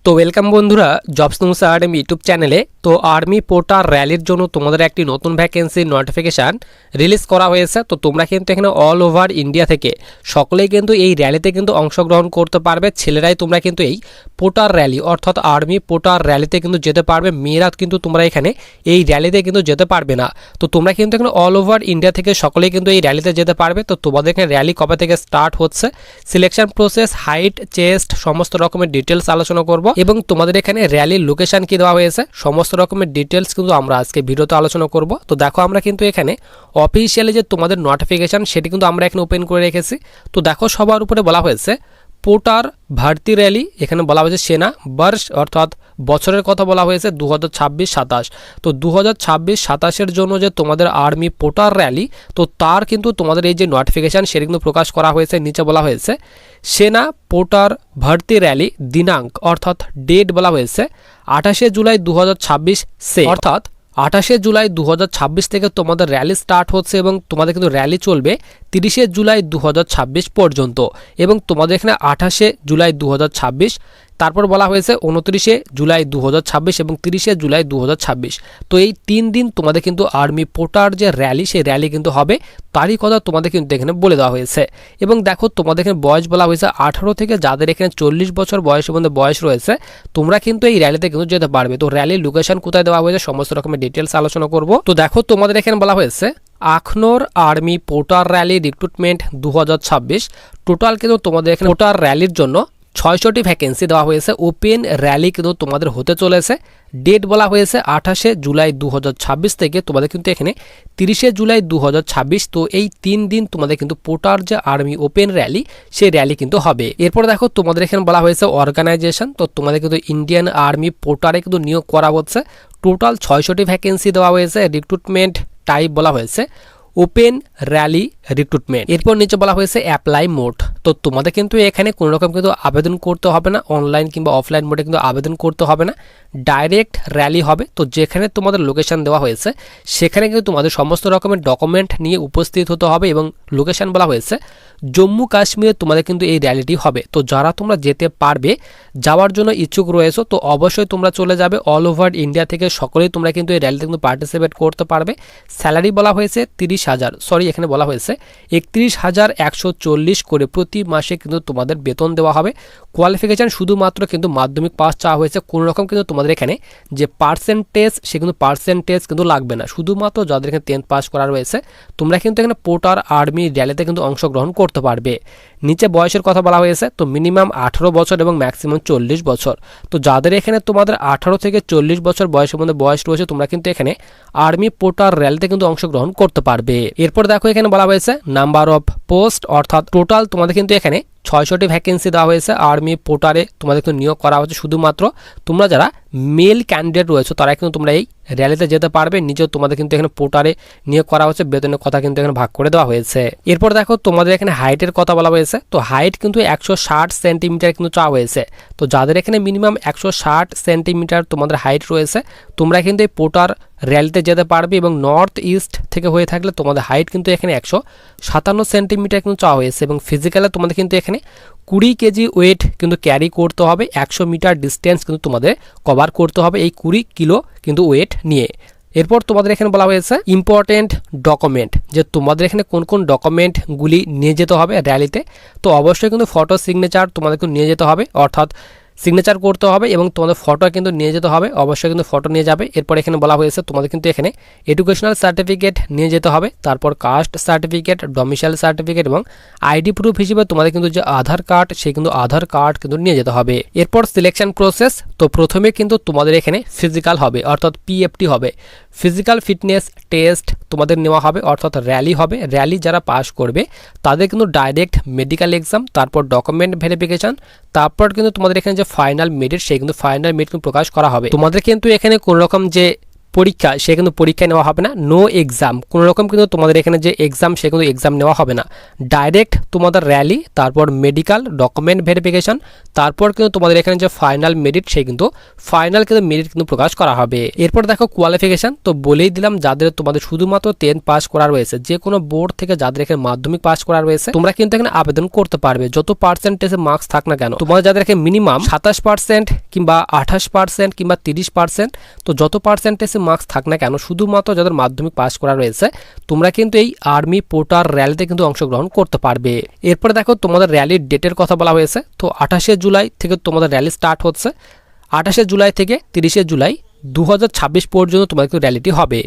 তো ওয়েলকাম বন্ধুরা, jobs news academy YouTube চ্যানেলে। তো আর্মি পোর্টার র্যালির জন্য তোমাদের একটি নতুন ভ্যাকেন্সির নোটিফিকেশান রিলিজ করা হয়েছে। তো তোমরা কিন্তু এখানে অল ওভার ইন্ডিয়া থেকে সকলেই কিন্তু এই র্যালিতে কিন্তু অংশগ্রহণ করতে পারবে। ছেলেরাই তোমরা কিন্তু এই পোর্টার র্যালি অর্থাৎ আর্মি পোর্টার র্যালিতে কিন্তু যেতে পারবে, মেয়েরা কিন্তু তোমরা এখানে এই র্যালিতে কিন্তু যেতে পারবে না। তো তোমরা কিন্তু এখানে অল ওভার ইন্ডিয়া থেকে সকলেই কিন্তু এই র্যালিতে যেতে পারবে। তো তোমাদের এখানে র্যালি কবে থেকে স্টার্ট হচ্ছে, সিলেকশন প্রসেস, হাইট, চেস্ট, সমস্ত রকমের ডিটেলস আলোচনা করব এবং তোমাদের এখানে র্যালির লোকেশন কি দেওয়া হয়েছে সমস্ত রকমের ডিটেলস কিন্তু আমরা আজকে ভিডিওতে আলোচনা করব। তো দেখো আমরা কিন্তু এখানে অফিসিয়ালি যে তোমাদের নোটিফিকেশন সেটি কিন্তু আমরা এখানে ওপেন করে রেখেছি। তো দেখো সবার উপরে বলা হয়েছে পোর্টার ভর্তি র্যালি, এখানে বলা হয়েছে সেনা বর্ষ অর্থাৎ বছরের কথা বলা হয়েছে 2026-27। তো 2026-27-এর জন্য যে তোমাদের আর্মি পোর্টার র্যালি, তো তার কিন্তু তোমাদের এই যে নোটিফিকেশান সেটা কিন্তু প্রকাশ করা হয়েছে। নিচে বলা হয়েছে সেনা পোর্টার ভর্তি র্যালি দিনাঙ্ক অর্থাৎ ডেট বলা হয়েছে 28শে জুলাই 2026 সে অর্থাৎ 28শে জুলাই 2026 থেকে তোমাদের র্যালি স্টার্ট হচ্ছে এবং তোমাদের কিন্তু র্যালি চলবে 30শে জুলাই 2026 পর্যন্ত। এবং তোমাদের এখানে 28শে জুলাই 2026, তারপর বলা হয়েছে 29শে জুলাই 2026 এবং 30শে জুলাই 2026। তো এই 3 দিন তোমাদের কিন্তু আর্মি পোর্টার যে র্যালি সেই র্যালি কিন্তু হবে, তারই কথা তোমাদের কিন্তু এখানে বলে দেওয়া হয়েছে। এবং দেখো তোমাদের এখানে বয়স বলা হয়েছে 18 থেকে যাদের এখানে 40 বছর বয়সের মধ্যে বয়স রয়েছে তোমরা কিন্তু এই র্যালিতে কিন্তু যেতে পারবে। তো র্যালির লোকেশন কোথায় দেওয়া হয়েছে সমস্ত রকমের ডিটেলস আলোচনা করব। তো দেখো তোমাদের এখানে বলা হয়েছে Akhnoor army porter rally recruitment 2026। Total কিন্তু তোমাদের এখানে পোর্টার র্যালির জন্য 600টি ভ্যাকেন্সি দেওয়া হয়েছে। ওপেন র্যালি কিন্তু তোমাদের হতে চলেছে। ডেট বলা হয়েছে 28শে জুলাই 2026 থেকে তোমাদের কিন্তু এখানে 30শে জুলাই 2026। তো এই 3 দিন তোমাদের কিন্তু পোর্টার যে আর্মি ওপেন র্যালি সেই র্যালি কিন্তু হবে। এরপর দেখো তোমাদের এখানে বলা হয়েছে অর্গানাইজেশন, তো তোমাদের কিন্তু ইন্ডিয়ান আর্মি পোর্টারে কিন্তু নিয়োগ করা হচ্ছে। টোটাল 600টি ভ্যাকেন্সি দেওয়া হয়েছে। রিক্রুটমেন্ট টাইপ বলা হয়েছে ওপেন র্যালি রিক্রুটমেন্ট। এরপর নিচে বলা হয়েছে অ্যাপ্লাই মোড। তো তোমাদের কিন্তু এখানে কোনো রকম কিন্তু আবেদন করতে হবে না, অনলাইন কিংবা অফলাইন মোডে কিন্তু আবেদন করতে হবে না, ডাইরেক্ট র্যালি হবে। তো যেখানে তোমাদের লোকেশন দেওয়া হয়েছে সেখানে কিন্তু তোমাদের সমস্ত রকমের ডকুমেন্ট নিয়ে উপস্থিত হতে হবে এবং লোকেশন বলা হয়েছে জম্মু কাশ্মীরে তোমাদের কিন্তু এই র্যালিটি হবে। তো যারা তোমরা যেতে পারবে, যাওয়ার জন্য ইচ্ছুক রয়েছে, তো অবশ্যই তোমরা চলে যাবে। অল ওভার ইন্ডিয়া থেকে সকলেই তোমরা কিন্তু এই র্যালিতে কিন্তু পার্টিসিপেট করতে পারবে। স্যালারি বলা হয়েছে 30,000, এখানে বলা হয়েছে 31,140 করে প্রতি মাসে কিন্তু তোমাদের বেতন দেওয়া হবে। কোয়ালিফিকেশন শুধুমাত্র কিন্তু মাধ্যমিক পাস চাওয়া হয়েছে। কোনো রকম কিন্তু তোমাদের এখানে যে পার্সেন্টেজ সে কিন্তু পার্সেন্টেজ কিন্তু লাগবে না, শুধুমাত্র যাদের এখানে 10th পাস করা রয়েছে তোমরা কিন্তু এখানে পোর্টার আর্মি র্যালিতে কিন্তু অংশগ্রহণ করতে পারবে। নিচে বয়সের কথা বলা হয়েছে, তো মিনিমাম 18 বছর এবং ম্যাক্সিমাম 40 বছর। তো যাদের এখানে তোমাদের 18 থেকে 40 বছর বয়সের মধ্যে বয়স রয়েছে তোমরা কিন্তু এখানে আর্মি পোর্টার র্যালিতে কিন্তু অংশগ্রহণ করতে পারবে। এরপর দেখো এখানে বলা হয়েছে নাম্বার অফ পোস্ট অর্থাৎ টোটাল তোমাদের কিন্তু এখানে 600টি ভ্যাকেন্সি দেওয়া হয়েছে আর্মি পোর্টারে তোমাদের কিন্তু নিয়োগ করা হচ্ছে। শুধুমাত্র তোমরা যারা মেল ক্যান্ডিডেট রয়েছে তারা কিন্তু তোমরা এই র্যালিতে যেতে পারবে। নিজেও তোমাদের কিন্তু এখানে পোর্টারে নিয়োগ করা হচ্ছে, বেতনের কথা কিন্তু এখানে ভাগ করে দেওয়া হয়েছে। এরপর দেখো তোমাদের এখানে হাইটের কথা বলা হয়েছে। তো হাইট কিন্তু 160 সেন্টিমিটার কিন্তু চাওয়া হয়েছে। তো যাদের এখানে মিনিমাম 160 সেন্টিমিটার তোমাদের হাইট রয়েছে তোমরা কিন্তু এই পোর্টার র্যালিতে যেতে পারবে। এবং নর্থ ইস্ট থেকে হয়ে থাকলে তোমাদের হাইট কিন্তু এখানে 157 সেন্টিমিটার কিন্তু চাওয়া হয়েছে। এবং ফিজিক্যালে তোমাদের কিন্তু এখানে 20 কেজি ওয়েট কিন্তু ক্যারি করতে হবে। 100 মিটার ডিস্টেন্স কিন্তু তোমাদের কভার করতে হবে এই 20 কিলো কিন্তু ওয়েট নিয়ে। এরপর তোমাদের এখানে বলা হয়েছে ইম্পর্টেন্ট ডকুমেন্ট, যে তোমাদের এখানে কোন কোন ডকুমেন্টগুলি নিয়ে যেতে হবে র্যালিতে। তো অবশ্যই কিন্তু ফটো সিগনেচার তোমাদের কিন্তু নিয়ে যেতে হবে, অর্থাৎ সিগনেচার করতে হবে এবং তোমাদের ফটো কিন্তু নিয়ে যেতে হবে, অবশ্যই কিন্তু ফটো নিয়ে যাবে। এরপর এখানে বলা হয়েছে তোমাদের কিন্তু এখানে এডুকেশনাল সার্টিফিকেট নিয়ে যেতে হবে, তারপর কাস্ট সার্টিফিকেট, ডোমিসাইল সার্টিফিকেট এবং আইডি প্রুফ হিসেবে তোমাদের কিন্তু যে আধার কার্ড সেই কিন্তু আধার কার্ড কিন্তু নিয়ে যেতে হবে। এরপর সিলেকশন প্রসেস, তো প্রথমে কিন্তু তোমাদের এখানে ফিজিক্যাল হবে অর্থাৎ পিএফটি হবে, ফিজিক্যাল ফিটনেস টেস্ট তোমাদের নেওয়া হবে অর্থাৎ র্যালি হবে। র্যালি যারা পাস করবে তাদের কিন্তু ডাইরেক্ট মেডিকেল এক্সাম, তারপর ডকুমেন্ট ভেরিফিকেশন, তারপর কিন্তু তোমাদের এখানে যে ফাইনাল মেরিট সেই কিন্তু ফাইনাল মেরিট কিন্তু প্রকাশ করা হবে। তোমাদের কিন্তু এখানে কোন রকম যে পরীক্ষা সে কিন্তু পরীক্ষায় নেওয়া হবে না, নো এক্সাম, কোনো রকম কিন্তু তোমাদের এখানে যে এক্সাম সে কিন্তু এক্সাম নেওয়া হবে না, ডাইরেক্ট তোমাদের র্যালি, তারপর মেডিকেল ডকুমেন্ট ভেরিফিকেশন, তারপর কিন্তু তোমাদের এখানে যে ফাইনাল মেরিট সে কিন্তু ফাইনাল কিন্তু মেরিট কিন্তু প্রকাশ করা হবে। এরপর দেখো কোয়ালিফিকেশন, তো বলেই দিলাম যাদের তোমাদের শুধুমাত্র 10 পাস করা রয়েছে, যে কোনো বোর্ড থেকে যাদের এখানে মাধ্যমিক পাস করা রয়েছে তোমরা কিন্তু এখানে আবেদন করতে পারবে, যত পার্সেন্টেজে মার্কস থাক না কেন। তোমাদের যাদের এখানে মিনিমাম 27% কিংবা 28% কিংবা 30%, তো যত পার্সেন্টেজে মার্কস থাক না কেন, শুধুমাত্র যাদের মাধ্যমিক পাস করা রয়েছে তোমরা কিন্তু এই আর্মি পোর্টাল র্যালিতে কিন্তু অংশগ্রহণ করতে পারবে। এরপরে দেখো তোমাদের র্যালির ডেটের কথা বলা হয়েছে, তো 28শে জুলাই থেকে তোমাদের র্যালি স্টার্ট হচ্ছে, 28শে জুলাই থেকে 30শে জুলাই 2026 পর্যন্ত তোমাদের র্যালিটি হবে।